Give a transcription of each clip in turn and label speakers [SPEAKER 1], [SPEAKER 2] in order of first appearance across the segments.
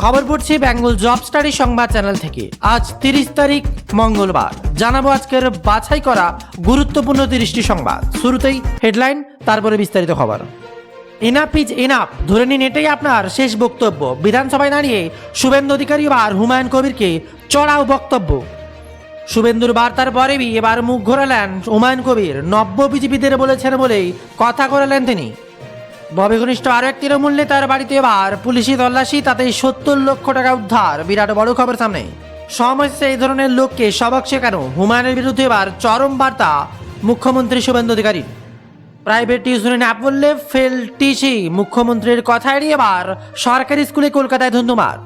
[SPEAKER 1] খবর পড়ছি Bengal job study সংবাদ চ্যানেল থেকে। আজ 30 তারিখ মঙ্গলবার। জানাবো আজকের বাছাই করা গুরুত্বপূর্ণ 30টি সংবাদ। শুরুতেই হেডলাইন, তারপরে বিস্তারিত খবর। ইনাফ ইজ ইনাফ ধরে নিন, এটাই আপনার শেষ বক্তব্য। বিধানসভায় দাঁড়িয়ে শুভেন্দু অধিকারী আর হুমায়ুন কবিরকে চড়াও বক্তব্য। শুভেন্দুর বার্তার পরেই এবার মুখ ঘোরালেন হুমায়ুন কবির। নব্য বিজেপিদের বলেছেন বলেই কথা ঘোরালেন তিনি। ববি ঘনিষ্ঠ আরও এক তৃণমূল নেতার বাড়িতে এবার পুলিশি তল্লাশি, তাতেই 70 লক্ষ টাকা উদ্ধার। বিরাট বড় খবর সামনে। সমস্যা এই ধরনের লোককে সবক শেখানো। হুমায়ুনের বিরুদ্ধে এবার চরম বার্তা মুখ্যমন্ত্রী শুভেন্দু অধিকারীর। প্রাইভেট টিউশনে না বললে ফেল টিসি। মুখ্যমন্ত্রীর কথা এড়িয়ে এবার সরকারি স্কুলে কলকাতায় ধুন্ধুমার।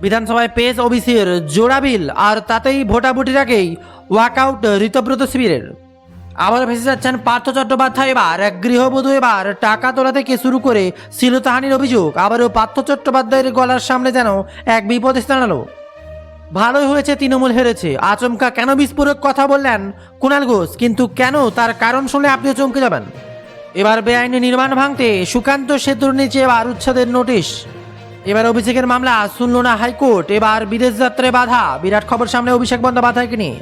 [SPEAKER 1] বিধানসভায় পেশ ওবিসির জোড়া বিল, আর তাতেই ভোটাভুটির আগেই ওয়াকআউট ঋতব্রত শিবিরের। আবার ভেসে যাচ্ছেন পার্থ চট্টোপাধ্যায়। এবার এক গৃহবধূ এবার টাকা তোলা থেকে শুরু করে শ্লীলতাহানির অভিযোগ। আবারও পার্থ চট্টোপাধ্যায়ের গলার সামনে যেন এক বিপদ এসে দাঁড়ালো। ভালোই হয়েছে তৃণমূল হেরেছে। আচমকা কেন বিস্ফোরক কথা বললেন কুণাল ঘোষ, কিন্তু কেন তার কারণ শুনলে আপনিও চমকে যাবেন। এবার বেআইনি নির্মাণ ভাঙতে সুকান্ত সেতুর নিচে এবার উচ্ছেদের নোটিশ। এবার অভিষেকের মামলা শুনল না হাইকোর্ট। এবার বিদেশ যাত্রায় বাধা। বিরাট খবর সামনে অভিষেক বন্দ্যোপাধ্যায়কে নিয়ে।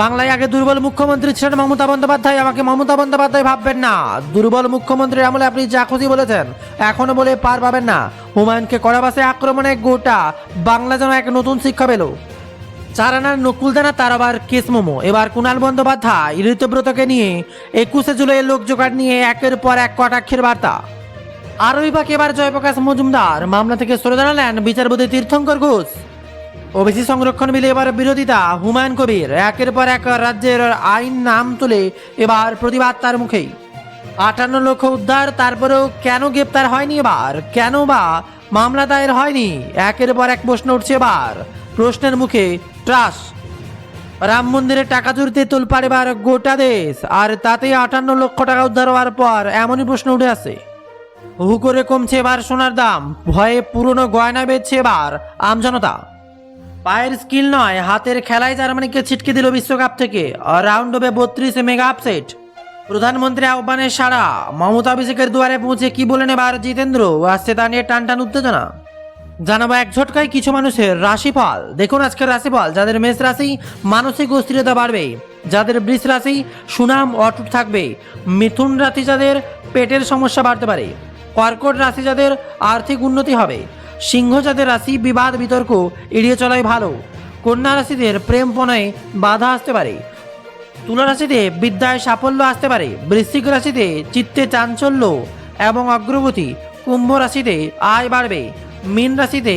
[SPEAKER 1] বাংলায় আগে দুর্বল মুখ্যমন্ত্রী ছিলেন মমতা বন্দ্যোপাধ্যায়। আমাকে মমতা বন্দ্যোপাধ্যায় ভাববেন না। দুর্বল মুখ্যমন্ত্রীর আমলে আপনি যা খুশি বলেছেন, এখনো বলে পার পাবেন না। হুমায়ুনকে কড়াবাসে আক্রমণে গোটা বাংলা যেন এক নতুন শিক্ষা পেল। চারানার নকুলদানা, তার আবার কেস মোমো। এবার কুণাল বন্দ্যোপাধ্যায় ঋতব্রতকে নিয়ে 21শে জুলাই লোক জোগাড় নিয়ে একের পর এক কটাক্ষের বার্তা। আরই বাকি এবার জয়প্রকাশ মজুমদার মামলা থেকে সরে দাঁড়ালেন বিচারপতি তীর্থঙ্কর ঘোষ। ওবিসি সংরক্ষণ বিলে এবার বিরোধিতা। হুমায়ুন কবির একের পর এক রাজ্যের আইন নাম তুলে এবার প্রতিবাদ তার মুখেই। 58 লক্ষ উদ্ধার, তারপরেও কেন গ্রেপ্তার হয়নি এবার? কেন বা মামলা দায়ের হয়নি? একের পর এক প্রশ্ন উঠছে এবার। প্রশ্নের মুখে ত্রাস। রাম মন্দিরে টাকা চুরিতে তোলপাড় এবার গোটা দেশ, আর তাতেই 58 লক্ষ টাকা উদ্ধার হওয়ার পর এমনই প্রশ্ন উঠে আসে। হু করে কমছে এবার সোনার দাম। ভয়ে পুরনো গয়না বেচছে এবার আমজনতা। পায়ের স্কিল নয়, হাতের খেলায় জার্মানিকে ছিটকে দিল বিশ্বকাপ থেকে। রাউন্ড অফে 32 মেগা আপসেট। প্রধানমন্ত্রী আহ্বানের সাড়া। মমতা অভিষেকের দুয়ারে পৌঁছে কি বলেন এবার জিতেন্দ্র? আসছে তা নিয়ে টান উত্তেজনা। জানাবো এক ঝটকায় কিছু মানুষের রাশিফল। দেখুন আজকের রাশিফল। যাদের মেষ রাশি, মানসিক অস্থিরতা বাড়বে। যাদের বৃষ রাশি, সুনাম অটুট থাকবে। মিথুন রাশি যাদের, পেটের সমস্যা বাড়তে পারে। কর্কট রাশি যাদের, আর্থিক উন্নতি হবে। সিংহ যাদের রাশি, বিবাদ বিতর্ক এড়িয়ে চলাই ভালো। কন্যা রাশিদের প্রেম পণায় বাধা আসতে পারে। তুলা রাশিতে বিদ্যায় সাফল্য আসতে পারে। বৃশ্চিক রাশিতে চিত্তে চাঞ্চল্য এবং অগ্রগতি। কুম্ভ রাশিতে আয় বাড়বে। মীন রাশিতে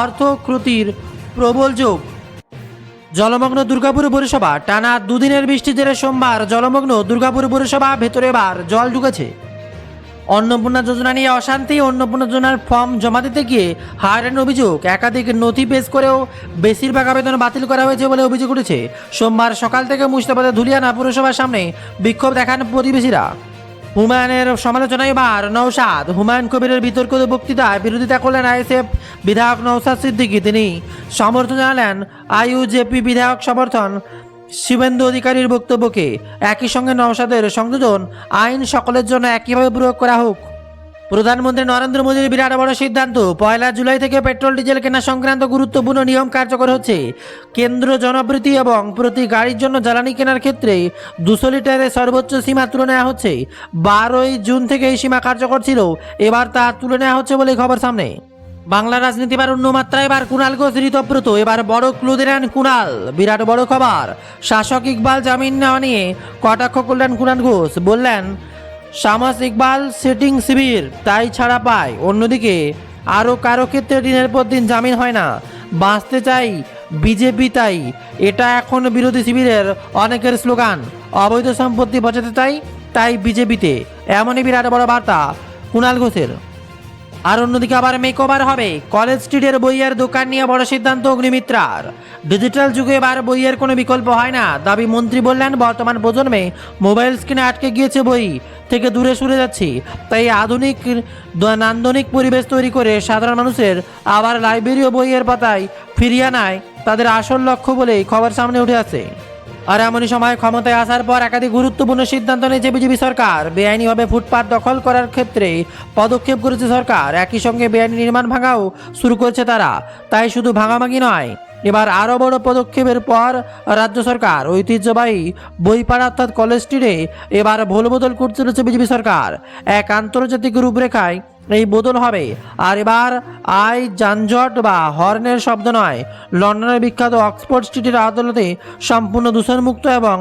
[SPEAKER 1] অর্থ ক্ষতির প্রবল যোগ। জলমগ্ন দুর্গাপুর পৌরসভা। টানা দুদিনের বৃষ্টির জেরে সোমবার জলমগ্ন দুর্গাপুর পৌরসভা। ভেতরে এবার জল ঢুকেছে। অন্নপূর্ণা যোজনা নিয়ে অশান্তি। অন্নপূর্ণা যোজনার ফর্ম জমা দিতে গিয়ে হারানোর অভিযোগ। একাধিক নথি পেশ করেও বেশিরভাগ আবেদন বাতিল করা হয়েছে বলে অভিযোগ উঠেছে। সোমবার সকাল থেকে মুর্শিদাবাদের ধুলিয়ানা পুরসভার সামনে বিক্ষোভ দেখান প্রতিবেশীরা। হুমায়ুনের সমালোচনায় এবার নওশাদ। হুমায়ুন কবিরের বিতর্কিত বক্তৃতায় বিরোধিতা করলেন আইএসএফ বিধায়ক নওশাদ সিদ্দিকী। তিনি সমর্থন জানালেন আইইউজেপি বিধায়ক সমর্থন শুভেন্দু অধিকারীর বক্তব্যকে। একই সঙ্গে নওশাদের সংযোজন, আইন সকলের জন্য একইভাবে প্রয়োগ করা হোক। প্রধানমন্ত্রী নরেন্দ্র মোদীর বিরাট বড় সিদ্ধান্ত। 1 জুলাই থেকে পেট্রোল ডিজেল কেনা সংক্রান্ত গুরুত্বপূর্ণ নিয়ম কার্যকর হচ্ছে। কেন্দ্র জনবৃত্তি এবং প্রতি গাড়ির জন্য জ্বালানি কেনার ক্ষেত্রে 200 লিটারের সর্বোচ্চ সীমা তুলে নেওয়া হচ্ছে। 12ই জুন থেকে এই সীমা কার্যকর ছিল, এবার তা তুলে নেওয়া হচ্ছে বলে খবর সামনে। বাংলা রাজনীতি এবার অন্য মাত্রায়। এবার কুণাল ঘোষ ঋতব্রত। এবার বড় ক্লু দিলেন কুণাল। বিরাট বড় খবর। শাসক ইকবাল জামিন নেওয়া নিয়ে কটাক্ষ করলেন কুণাল ঘোষ। বললেন শামস ইকবাল সিটিং শিবির, তাই ছাড়া পায়। অন্যদিকে আরও কারো ক্ষেত্রে দিনের পর দিন জামিন হয় না। বাঁচতে চাই বিজেপি, তাই এটা এখন বিরোধী শিবিরের অনেকের স্লোগান। অবৈধ সম্পত্তি বাঁচাতে তাই বিজেপিতে। এমনই বিরাট বড় বার্তা কুণাল ঘোষের। আর অন্যদিকে আবার মেকওভার হবে কলেজ স্ট্রিটের বইয়ের দোকান নিয়ে বড় সিদ্ধান্ত অগ্নিমিত্রার। ডিজিটাল যুগে এবার বইয়ের কোনো বিকল্প হয় না, দাবি মন্ত্রী। বললেন বর্তমান প্রজন্মে মোবাইল স্ক্রিনে আটকে গিয়েছে, বই থেকে দূরে সরে যাচ্ছি। তাই আধুনিক নান্দনিক পরিবেশ তৈরি করে সাধারণ মানুষের আবার লাইব্রেরি ও বইয়ের পাতায় ফিরিয়ে আনায় তাদের আসল লক্ষ্য বলেই খবর সামনে উঠে আসে। আর এমনই সময় ক্ষমতায় আসার পর একাধিক গুরুত্বপূর্ণ সিদ্ধান্ত নিয়েছে বিজেপি সরকার। বেআইনিভাবে ফুটপাত দখল করার ক্ষেত্রে পদক্ষেপ করেছে সরকার, একই সঙ্গে বেআইনি নির্মাণ ভাঙাও শুরু করেছে তারা। তাই শুধু ভাঙাভাঙি নয়, এবার আরও বড় পদক্ষেপের পর রাজ্য সরকার ঐতিহ্যবাহী বইপাড়া অর্থাৎ কলেজ স্ট্রিটে এবার ভুল বদল করতে চলেছে বিজেপি সরকার। এক আন্তর্জাতিক রূপরেখায় এই বদল হবে। আর এবার যানজট বা হর্নের শব্দ নয়, লন্ডনের বিখ্যাত অক্সফোর্ড স্ট্রিটের আদালতে সম্পূর্ণ দূষণমুক্ত এবং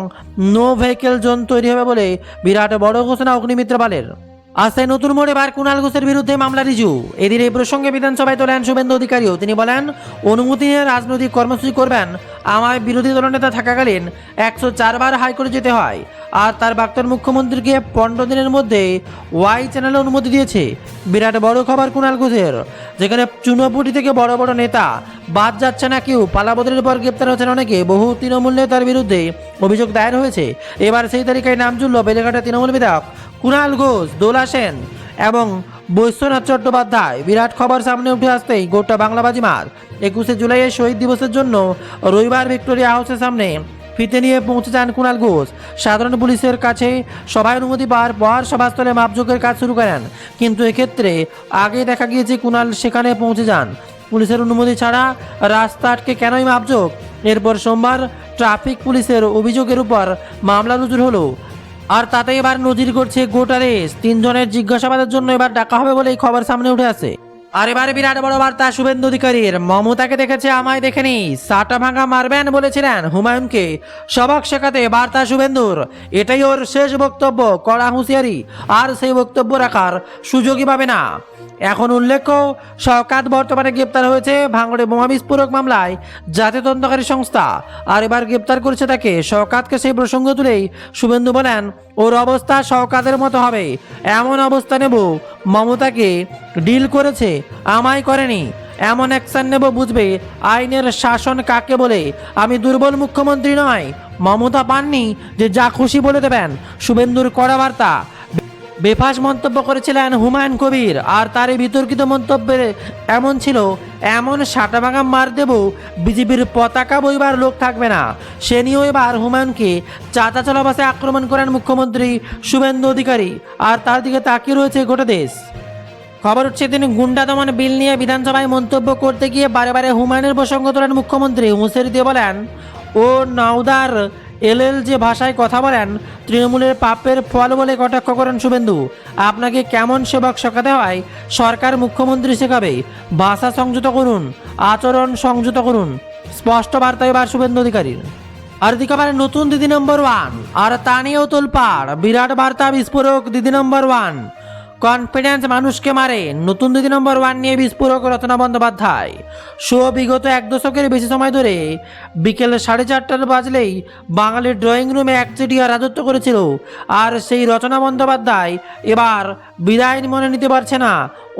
[SPEAKER 1] নো ভেহিকেল জোন তৈরি হবে বলে বিরাট বড় ঘোষণা অগ্নিমিত্র পালের। আসছে নতুন মোড়, এবার কুণাল ঘোষের বিরুদ্ধে মামলা রিজু। এদিন এই প্রসঙ্গে বিধানসভায় তোলেন শুভেন্দু অধিকারীও। তিনি বলেন, অনুমতি নিয়ে রাজনৈতিক কর্মসূচি করবেন। আমায় বিরোধী দলনেতা থাকাকালীন 104 বার হাইকোর্টে যেতে হয়। আর তার প্রাক্তন মুখ্যমন্ত্রীকে 15 দিনের মধ্যে ওয়াই চ্যানেলে অনুমতি দিয়েছে। বিরাট বড় খবর কুণাল ঘোষের, যেখানে চুনোপুটি থেকে বড় বড় নেতা বাদ যাচ্ছে না কেউ। পালাবদলের পর গ্রেপ্তার হচ্ছেন অনেকে। বহু তৃণমূল নেতার বিরুদ্ধে অভিযোগ দায়ের হয়েছে। এবার সেই তালিকায় নাম জুড়ল বেলেঘাটা তৃণমূল বিধায়ক কুণাল ঘোষ, দোলা সেন এবং বৈশ্বনাথ চট্টোপাধ্যায়। বিরাট খবর সামনে উঠে আসতেই গোটা বাংলা বাজিমার। 21শে জুলাইয়ের শহীদ দিবসের জন্য রবিবার ভিক্টোরিয়া হাউসের সামনে ফিতে নিয়ে পৌঁছে যান কুণাল ঘোষ। সাধারণ পুলিশের কাছে সভায় অনুমতি পাওয়ার পর সভাস্থলে মাপযোগের কাজ শুরু করেন। কিন্তু এক্ষেত্রে আগে দেখা গিয়েছে কুণাল সেখানে পৌঁছে যান পুলিশের অনুমতি ছাড়া। রাস্তা আটকে কেনই মাপযোগ? এরপর সোমবার ট্রাফিক পুলিশের অভিযোগের উপর মামলা রুজু হলো। আর তাতে এবার নজির করছে গোটা দেশ। 3 জনের জিজ্ঞাসাবাদের জন্য এবার ডাকা হবে বলে এই খবর সামনে উঠে আসে। আর এবারে বিরাট বড় বার্তা শুভেন্দু অধিকারীর। মমতাকে দেখেছে, আমায় দেখেনি, সাটা ভাঙা মারবেন বলেছিলেন হুমায়ুনকে। সবক শেখাতে বার্তা শুভেন্দুর। এটাই ওর শেষ বক্তব্য, কড়া হুঁশিয়ারি। আর সেই বক্তব্য রাখার সুযোগই পাবে না। এখন উল্লেখ্য, শওকাত বর্তমানে গ্রেপ্তার হয়েছে ভাঙড়ে বোমা বিস্ফোরক মামলায় জাতীয় তদন্তকারী সংস্থা। আর এবার গ্রেপ্তার করেছে তাকে। শওকাতকে সেই প্রসঙ্গ তুলেই শুভেন্দু বলেন, ওর অবস্থা শওকাতের মতো হবে, এমন অবস্থা নেব। মমতাকে ডিল করেছে, আমায় করেনি। এমন অ্যাকশন নেব, বুঝবে আইনের শাসন কাকে বলে। আমি দুর্বল মুখ্যমন্ত্রী নয়। মমতা পাননি যে যা খুশি বলে দেবেন। শুভেন্দুর কড়া বার্তা। বেফাস মন্তব্য করেছিলেন হুমায়ুন কবির। আর তার এই বিতর্কিত মন্তব্যে এমন ছিল, এমন সাটাভাঙা মার দেব বিজেপির পতাকা বইবার লোক থাকবে না। সে নিয়েও এবার হুমায়ুনকে চাতা চলা বাসে আক্রমণ করেন মুখ্যমন্ত্রী শুভেন্দু অধিকারী। আর তার দিকে তাকিয়ে রয়েছে গোটা দেশ। খবর উঠছে, তিনি গুন্ডা দমন বিল নিয়ে বিধানসভায় মন্তব্য করতে গিয়ে বারে বারে হুমায়ুনের প্রসঙ্গ তোলেন মুখ্যমন্ত্রী। হুঁশিয়ারি দিয়ে বলেন, ও নাওদার এলএল যে ভাষায় কথা বলেন, তৃণমূলের পাপের ফল বলে কটাক্ষ করেন শুভেন্দু। আপনাকে কেমন সেবক শেখাতে হয় সরকার মুখ্যমন্ত্রী শেখাবে। ভাষা সংযত করুন, আচরণ সংযত করুন। স্পষ্ট বার্তা এবার শুভেন্দু অধিকারীর। আর দিকে পারে নতুন দিদি নম্বর 1। আর তা নিয়েও তোলপাড়। বিরাট বার্তা বিস্ফোরক দিদি নম্বর 1। কনফিডেন্স মানুষকে মারে, নতুন দিদি নম্বর 1 নিয়ে বিস্ফোরক রচনা বন্দ্যোপাধ্যায়। শো বিগত 1 দশকের বেশি সময় ধরে বিকেল 4:30 বাজলেই বাঙালির ড্রয়িং রুমে একচেটিয়া রাজত্ব করেছিল। আর সেই রচনা বন্দ্যোপাধ্যায় এবার বিদায় মনে নিতে পারছে না।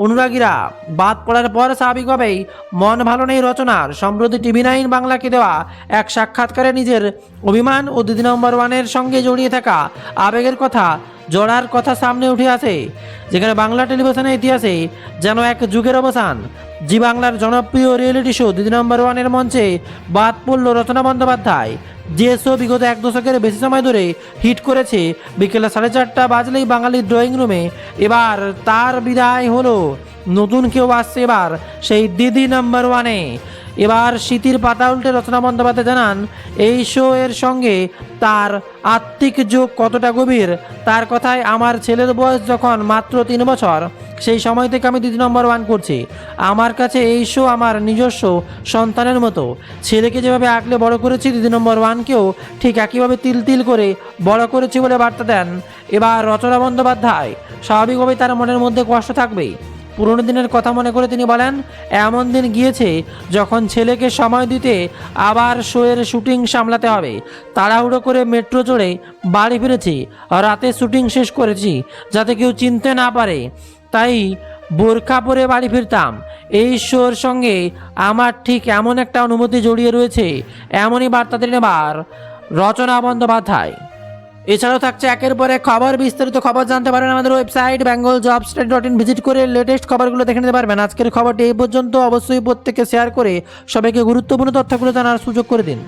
[SPEAKER 1] অনুরাগীরা বাদ পড়ার পর স্বাভাবিকভাবেই মন ভালো নেই রচনার। সম্প্রতি TV9 বাংলাকে দেওয়া এক সাক্ষাৎকারে নিজের অভিমান ও দিদি নম্বর 1-এর সঙ্গে জড়িয়ে থাকা আবেগের কথা, জড়ার কথা সামনে উঠে আসে। যেখানে বাংলা টেলিভিশনের ইতিহাসে যেন এক যুগের অবসান। জি বাংলার জনপ্রিয় রিয়েলিটি শো দিদি নম্বর 1-এর মঞ্চে বাদ পড়ল রচনা বন্দ্যোপাধ্যায়। যে শো বিগত 1 দশকের বেশি সময় ধরে হিট করেছে। বিকেল 4:30 বাজলেই বাঙালির ড্রয়িং রুমে এবার তার বিদায় হলো। নতুন কেউ আসছে এবার সেই দিদি নম্বর 1-এ। এবার স্মৃতির পাতা উল্টে রচনা বন্দ্যোপাধ্যায় জানান, এই শো এর সঙ্গে তার আত্মিক যোগ কতটা গভীর। তার কথায়, আমার ছেলের বয়স যখন মাত্র 3 বছর, সেই সময় থেকে আমি দিদি নম্বর 1 করছি। আমার কাছে এই শো আমার নিজস্ব সন্তানের মতো। ছেলেকে যেভাবে আঁকলে বড় করেছি, দিদি নম্বর 1-কেও ঠিক একইভাবে তিল তিল করে বড় করেছি বলে বার্তা দেন এবার রচনা বন্দ্যোপাধ্যায়। স্বাভাবিকভাবেই তার মনের মধ্যে কষ্ট থাকবেই। পুরনো দিনের কথা মনে করে তিনি বলেন, এমন দিন গিয়েছে যখন ছেলেকে সময় দিতে আবার শোয়ের শুটিং সামলাতে হবে। তাড়াহুড়ো করে মেট্রো চড়ে বাড়ি ফিরেছি, রাতে শুটিং শেষ করেছি যাতে কেউ চিনতে না পারে। তাই বোরখা পরে বাড়ি ফিরতাম। এই শোর সঙ্গে আমার ঠিক এমন একটা অনুভূতি জড়িয়ে রয়েছে। এমনই বার্তা দিলেন এবার রচনা বন্দ্যোপাধ্যায়। এছাড়াও থাকছে একের পর এক খবর। বিস্তারিত খবর জানতে পারেন আমাদের ওয়েবসাইট bengaljobstat.in ভিজিট করে লেটেস্ট খবরগুলো দেখে নিতে পারবেন। আজকের খবরটি এই পর্যন্ত। অবশ্যই প্রত্যেককে শেয়ার করে সবাইকে গুরুত্বপূর্ণ তথ্যগুলো জানার সুযোগ করে দিন।